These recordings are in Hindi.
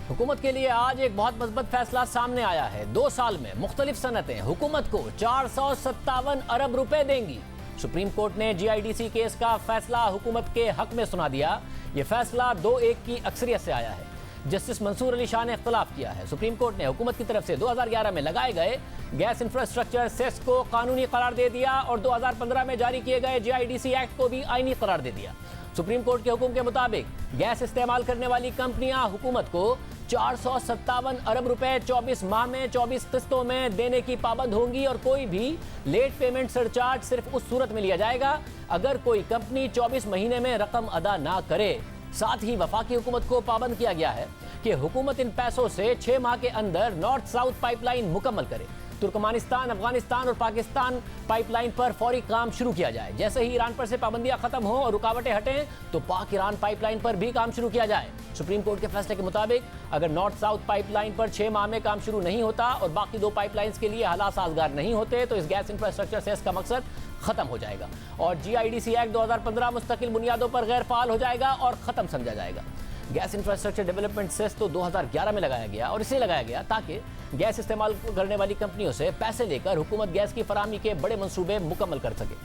हुकूमत के लिए आज एक बहुत मजबूत फैसला सामने आया है। 2 साल में मुख्तलिफ सनतें हुकूमत को 457 अरब रुपए देंगी। सुप्रीम कोर्ट ने GIDC केस का फैसला हुकूमत के हक में सुना दिया। यह फैसला 2-1 की अक्सरियत से आया है। जस्टिस मंसूर अली शाह ने इख्तलाफ किया है। सुप्रीम कोर्ट ने हुकूमत की तरफ से 2011 में लगाए गए गैस इंफ्रास्ट्रक्चर सेस को कानूनी करार दे दिया और 2015 में जारी किए गए GIDC एक्ट को भी आईनी करार दे दिया। सुप्रीम कोर्ट के हुक्म के मुताबिक गैस इस्तेमाल करने वाली कंपनियां हुकूमत को 457 अरब रुपए 24 माह में 24 किस्तों में देने की पाबंद होंगी और कोई भी लेट पेमेंट सरचार्ज सिर्फ उस सूरत में लिया जाएगा अगर कोई कंपनी 24 महीने में रकम अदा ना करे। साथ ही वफाकी हुकूमत को पाबंद किया गया है कि हुकूमत इन पैसों से 6 माह के अंदर नॉर्थ साउथ पाइपलाइन मुकम्मल करे। तुर्कमानिस्तान, अफगानिस्तान और पाकिस्तान पाइपलाइन पर फौरी काम शुरू किया जाए। जैसे ही ईरान पर से पाबंदियां खत्म हो और रुकावटें हटें तो पाक ईरान पाइपलाइन पर भी काम शुरू किया जाए। सुप्रीम कोर्ट के फैसले के मुताबिक अगर नॉर्थ साउथ पाइपलाइन पर 6 माह में काम शुरू नहीं होता और बाकी 2 पाइपलाइंस के लिए हालात साजगार नहीं होते तो इस गैस इंफ्रास्ट्रक्चर सेस का मकसद खत्म हो जाएगा और GIDC एक्ट 2015 मुस्तकिल बुनियादों पर गैर फाल हो जाएगा और खत्म समझा जाएगा। गैस इंफ्रास्ट्रक्चर डेवलपमेंट सेस तो 2011 में लगाया गया और इसलिए लगाया गया ताकि गैस इस्तेमाल करने वाली कंपनियों से पैसे लेकर हुकूमत गैस की फराहमी के बड़े मंसूबे मुकम्मल कर सके।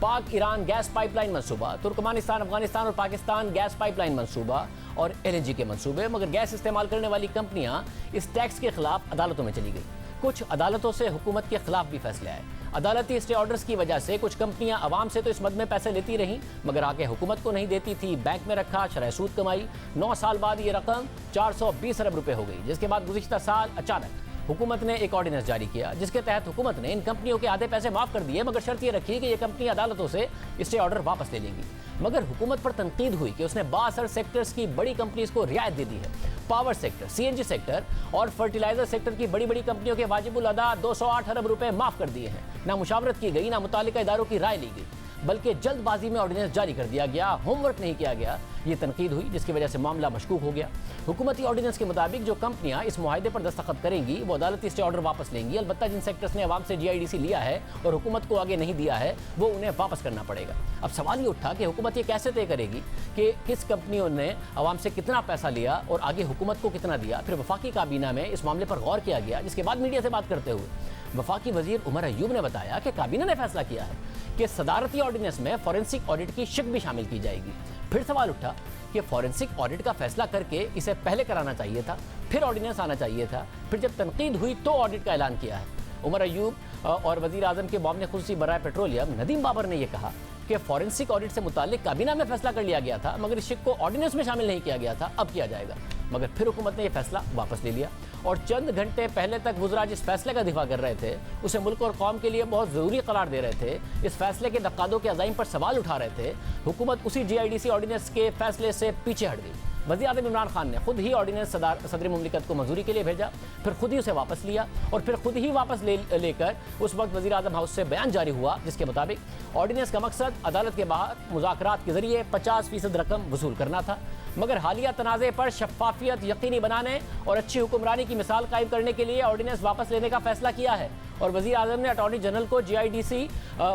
पाक ईरान गैस पाइपलाइन मंसूबा, तुर्कमानिस्तान, अफगानिस्तान और पाकिस्तान गैस पाइपलाइन मंसूबा और LNG के मंसूबे। मगर गैस इस्तेमाल करने वाली कंपनियां इस टैक्स के खिलाफ अदालतों में चली गई। कुछ अदालतों से हुकूमत के खिलाफ भी फैसले आए। अदालती स्टे ऑर्डर्स की वजह से कुछ कंपनियां आवाम से तो इस मद में पैसे लेती रहीं मगर आगे हुकूमत को नहीं देती थी, बैंक में रखा, शरह सूद कमाई। 9 साल बाद ये रकम 420 अरब रुपए हो गई, जिसके बाद गुज़िश्ता साल अचानक हुकूमत ने एक ऑर्डिनेंस जारी किया जिसके तहत हुकूमत ने इन कंपनियों के आधे पैसे माफ कर दिए मगर शर्त यह रखी कि ये कंपनी अदालतों से स्टे ऑर्डर वापस ले लेंगी। मगर हुकूमत पर तनकीद हुई कि उसने बासर सेक्टर्स की बड़ी कंपनीज को रियायत दे दी है। पावर सेक्टर, CNG सेक्टर और फर्टिलाइजर सेक्टर की बड़ी बड़ी कंपनियों के वाजिबुल अदा 208 अरब रुपए माफ कर दिए हैं। ना मुशावरत की गई, ना मुतालिका इदारों की राय ली गई, बल्कि जल्दबाजी में ऑर्डिनेंस जारी कर दिया गया, होमवर्क नहीं किया गया। ये तनकीद हुई जिसकी वजह से मामला मशकूक हो गया। हुकूमती ऑर्डिनेंस के मुताबिक जो कंपनियां इस मुआहदे पर दस्तखत करेंगी वो अदालती स्टे ऑर्डर वापस लेंगी। अलबत्ता जिन सेक्टर्स ने अवाम से GIDC लिया है और हुकूमत को आगे नहीं दिया है वो उन्हें वापस करना पड़ेगा। अब सवाल ये उठा कि हुकूमत ये कैसे तय करेगी कि किस कंपनियों ने अवाम से कितना पैसा लिया और आगे हुकूमत को कितना दिया। फिर वफाकी काबीना में इस मामले पर गौर किया गया जिसके बाद मीडिया से बात करते हुए वफाकी वजीर उमर अयूब ने बताया कि काबीना ने फैसला किया है कि सदारती ऑर्डिनेंस में फॉरेंसिक ऑडिट की शिक भी शामिल की जाएगी। फिर सवाल उठा कि फॉरेंसिक ऑडिट का फैसला करके इसे पहले कराना चाहिए था, फिर ऑर्डिनेंस आना चाहिए था, फिर जब तनकीद हुई तो ऑडिट का ऐलान किया है। उमर अयूब और वजीर आजम के मामले खुसूसी बराए पेट्रोलियम नदीम बाबर ने यह कहा कि फॉरेंसिक ऑडिट से मुतालिक काबीना में फैसला कर लिया गया था मगर इस शिक को ऑर्डिनेंस में शामिल नहीं किया गया था, अब किया जाएगा। मगर फिर हुकूमत ने यह फैसला वापस ले लिया और चंद घंटे पहले तक वुज़रा जिस फैसले का दिफा कर रहे थे उसे मुल्क और कौम के लिए बहुत ज़रूरी करार दे रहे थे। इस फैसले के नक़ादों के अज़ाइम पर सवाल उठा रहे थे। हुकूमत उसी GIDC ऑर्डिनेंस के फैसले से पीछे हट गई। वज़ीर आज़म इमरान खान ने खुद ही ऑर्डिनेंस सदर मुमलिकत को मंजूरी के लिए भेजा, फिर खुद ही उसे वापस लिया और फिर खुद ही वापस लेकर उस वक्त वज़ीर आज़म हाउस से बयान जारी हुआ जिसके मुताबिक ऑर्डिनेंस का मकसद अदालत के बाहर मुज़ाकरात के जरिए 50% रकम वसूल करना था। मगर हालिया तनाज़े पर शफाफियत यकीनी बनाने और अच्छी हुक्मरानी की मिसाल कायम करने के लिए ऑर्डिनेंस वापस लेने का फैसला किया है और वज़ीर आज़म ने अटॉर्नी जनरल को GIDC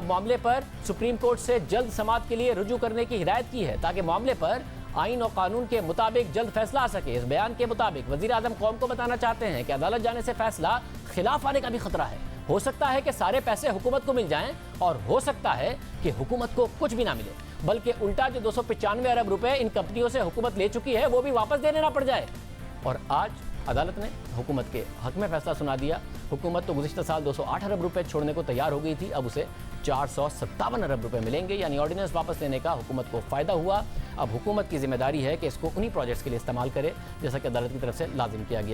मामले पर सुप्रीम कोर्ट से जल्द समाअत के लिए रुजू करने की हिदायत की है ताकि मामले पर आइन और कानून के मुताबिक जल्द फैसला आ सके। इस बयान के मुताबिक वज़ीर आज़म कौम को बताना चाहते हैं कि अदालत जाने से फैसला खिलाफ आने का भी खतरा है। हो सकता है कि सारे पैसे हुकूमत को मिल जाएं और हो सकता है कि हुकूमत को कुछ भी ना मिले, बल्कि उल्टा जो 295 अरब रुपए इन कंपनियों से हुकूमत ले चुकी है वो भी वापस देने ना पड़ जाए। और आज अदालत ने हुकूमत के हक में फैसला सुना दिया। हुकूमत तो गुज़िश्ता साल 208 अरब रुपए छोड़ने को तैयार हो गई थी, अब उसे 457 अरब रुपए मिलेंगे, यानी ऑर्डिनेंस वापस लेने का हुकूमत को फ़ायदा हुआ। अब हुकूमत की जिम्मेदारी है कि इसको उन्हीं प्रोजेक्ट्स के लिए इस्तेमाल करे जैसा कि अदालत की तरफ से लाजिम किया गया।